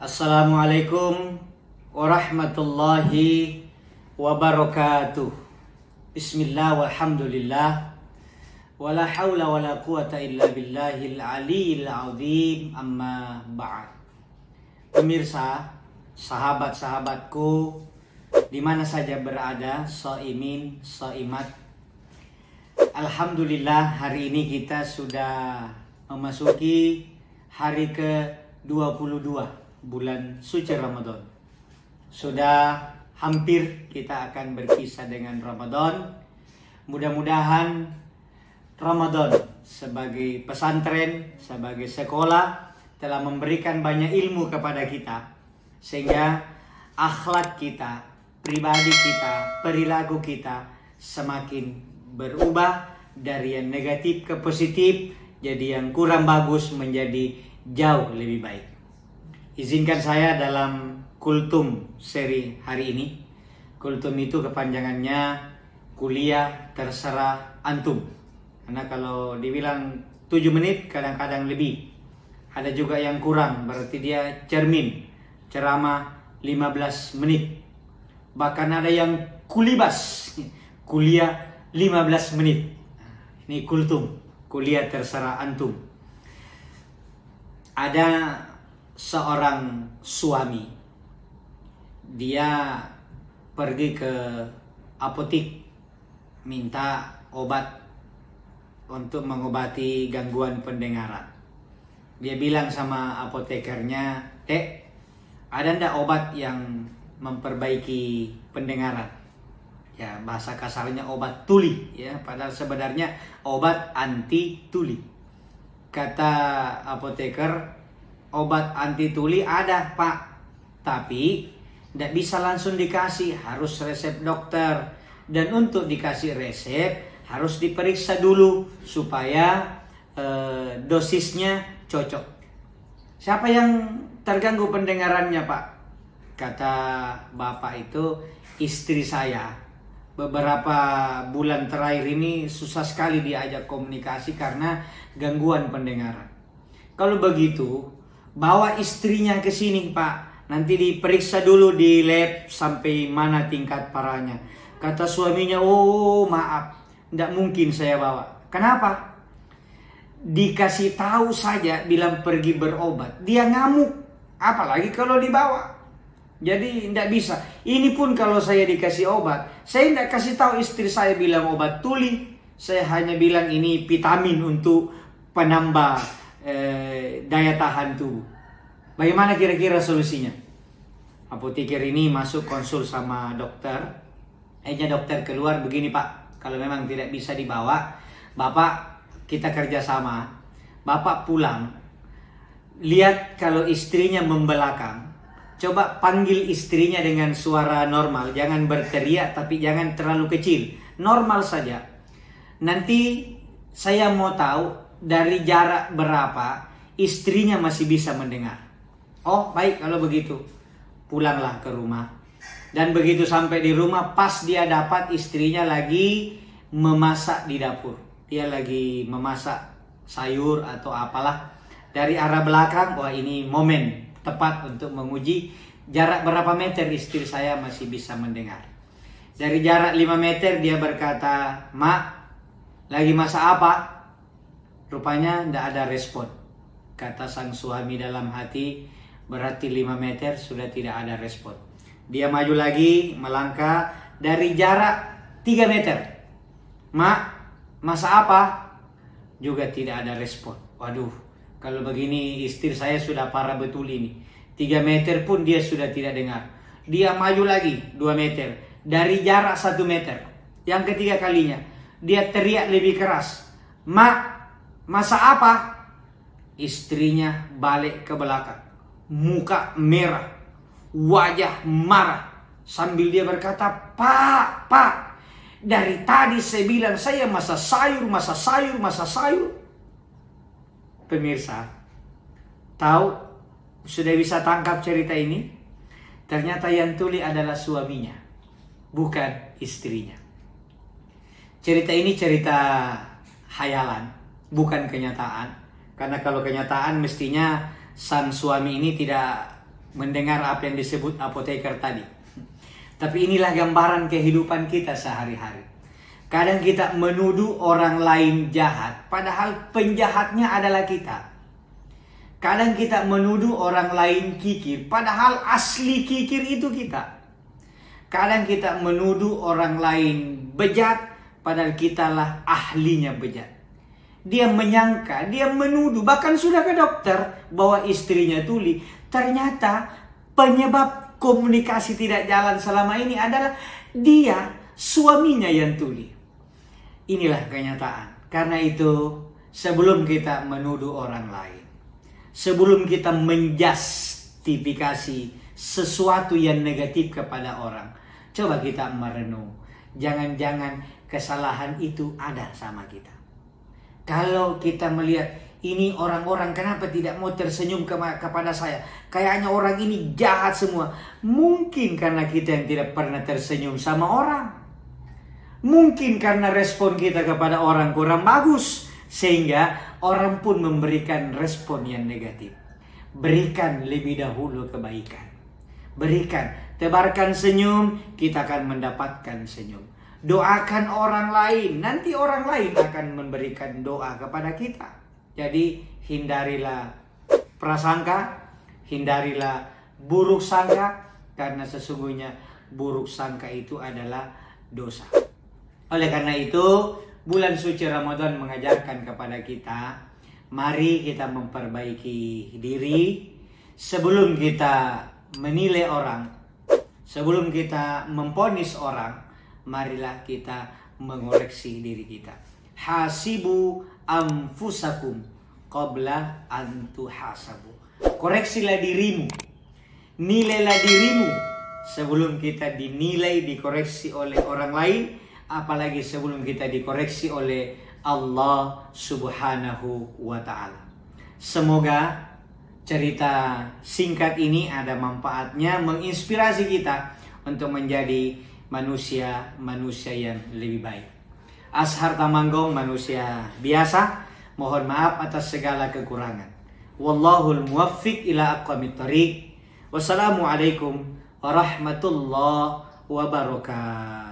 Assalamualaikum warahmatullahi wabarakatuh. Bismillah walhamdulillah. Wala hawla wala quwata illa billahil aliyil azim. Amma ba'd. Pemirsa, sahabat-sahabatku di mana saja berada, shaimin, shaimat. Alhamdulillah, hari ini kita sudah memasuki hari ke-22 bulan suci Ramadan. Sudah hampir kita akan berpisah dengan Ramadan. Mudah-mudahan Ramadan sebagai pesantren, sebagai sekolah telah memberikan banyak ilmu kepada kita, sehingga akhlak kita, pribadi kita, perilaku kita semakin berubah dari yang negatif ke positif, jadi yang kurang bagus menjadi jauh lebih baik. Izinkan saya dalam kultum seri hari ini. Kultum itu kepanjangannya kuliah terserah antum. Karena kalau dibilang 7 menit kadang-kadang lebih. Ada juga yang kurang, berarti dia cermin, ceramah 15 menit. Bahkan ada yang kulibas, kuliah 15 menit. Ini kultum, kuliah terserah antum. Ada seorang suami, dia pergi ke apotik minta obat untuk mengobati gangguan pendengaran. Dia bilang sama apotekernya, "Dek, ada ndak obat yang memperbaiki pendengaran?" Ya, bahasa kasarnya obat tuli, ya, padahal sebenarnya obat anti tuli. Kata apoteker, obat anti tuli ada, Pak, tapi tidak bisa langsung dikasih, harus resep dokter. Dan untuk dikasih resep harus diperiksa dulu supaya dosisnya cocok. Siapa yang terganggu pendengarannya, Pak? Kata bapak itu, istri saya. Beberapa bulan terakhir ini susah sekali diajak komunikasi karena gangguan pendengaran. Kalau begitu, bawa istrinya ke sini, Pak. Nanti diperiksa dulu di lab sampai mana tingkat parahnya. Kata suaminya, "Oh, maaf, tidak mungkin saya bawa." Kenapa? Dikasih tahu saja bilang pergi berobat, dia ngamuk. Apalagi kalau dibawa. Jadi tidak bisa. Ini pun kalau saya dikasih obat, saya tidak kasih tahu istri saya bilang obat tuli. Saya hanya bilang ini vitamin untuk penambah daya tahan tubuh. Bagaimana kira-kira solusinya? Apoteker ini masuk konsul sama dokter. Dokter keluar, "Begini, Pak, kalau memang tidak bisa dibawa, Bapak kita kerjasama. Bapak pulang, lihat kalau istrinya membelakang. Coba panggil istrinya dengan suara normal. Jangan berteriak, tapi jangan terlalu kecil. Normal saja. Nanti saya mau tahu dari jarak berapa istrinya masih bisa mendengar." "Oh, baik kalau begitu." Pulanglah ke rumah. Dan begitu sampai di rumah, pas dia dapat istrinya lagi memasak di dapur. Dia lagi memasak sayur atau apalah. Dari arah belakang, wah, ini momen tepat untuk menguji jarak berapa meter istri saya masih bisa mendengar. Dari jarak 5 meter dia berkata, "Mak, lagi masak apa?" Rupanya tidak ada respon. Kata sang suami dalam hati, berarti 5 meter sudah tidak ada respon. Dia maju lagi, melangkah dari jarak 3 meter. "Mak, masak apa?" Juga tidak ada respon. Waduh, kalau begini istri saya sudah parah betul ini. 3 meter pun dia sudah tidak dengar. Dia maju lagi 2 meter. Dari jarak 1 meter. Yang ketiga kalinya, dia teriak lebih keras, "Mak, masak apa?" Istrinya balik ke belakang. Muka merah, wajah marah, sambil dia berkata, Pak, dari tadi saya bilang saya masak sayur." Pemirsa, tahu, sudah bisa tangkap cerita ini? Ternyata yang tuli adalah suaminya, bukan istrinya. Cerita ini cerita hayalan, bukan kenyataan. Karena kalau kenyataan mestinya sang suami ini tidak mendengar apa yang disebut apoteker tadi. Tapi inilah gambaran kehidupan kita sehari-hari. Kadang kita menuduh orang lain jahat, padahal penjahatnya adalah kita. Kadang kita menuduh orang lain kikir, padahal asli kikir itu kita. Kadang kita menuduh orang lain bejat, padahal kitalah ahlinya bejat. Dia menyangka, dia menuduh, bahkan sudah ke dokter bahwa istrinya tuli. Ternyata penyebab komunikasi tidak jalan selama ini adalah dia, suaminya yang tuli. Inilah kenyataan. Karena itu, sebelum kita menuduh orang lain, sebelum kita menjustifikasi sesuatu yang negatif kepada orang, coba kita merenung. Jangan-jangan kesalahan itu ada sama kita. Kalau kita melihat ini orang-orang kenapa tidak mau tersenyum kepada saya, kayaknya orang ini jahat semua. Mungkin karena kita yang tidak pernah tersenyum sama orang. Mungkin karena respon kita kepada orang kurang bagus, sehingga orang pun memberikan respon yang negatif. Berikan lebih dahulu kebaikan. Berikan, tebarkan senyum, kita akan mendapatkan senyum. Doakan orang lain, nanti orang lain akan memberikan doa kepada kita. Jadi hindarilah prasangka, hindarilah buruk sangka, karena sesungguhnya buruk sangka itu adalah dosa. Oleh karena itu, bulan suci Ramadan mengajarkan kepada kita, mari kita memperbaiki diri sebelum kita menilai orang, sebelum kita memvonis orang. Marilah kita mengoreksi diri kita. Hasibu anfusakum qabla an tuhasabu. Koreksilah dirimu, nilailah dirimu sebelum kita dinilai, dikoreksi oleh orang lain, apalagi sebelum kita dikoreksi oleh Allah Subhanahu wa ta'ala. Semoga cerita singkat ini ada manfaatnya, menginspirasi kita untuk menjadi manusia yang lebih baik. Ashar Tamanggong, manusia biasa, mohon maaf atas segala kekurangan. Wallahul muwaffiq ila aqwamit thoriq. Wassalamualaikum warahmatullahi wabarakatuh.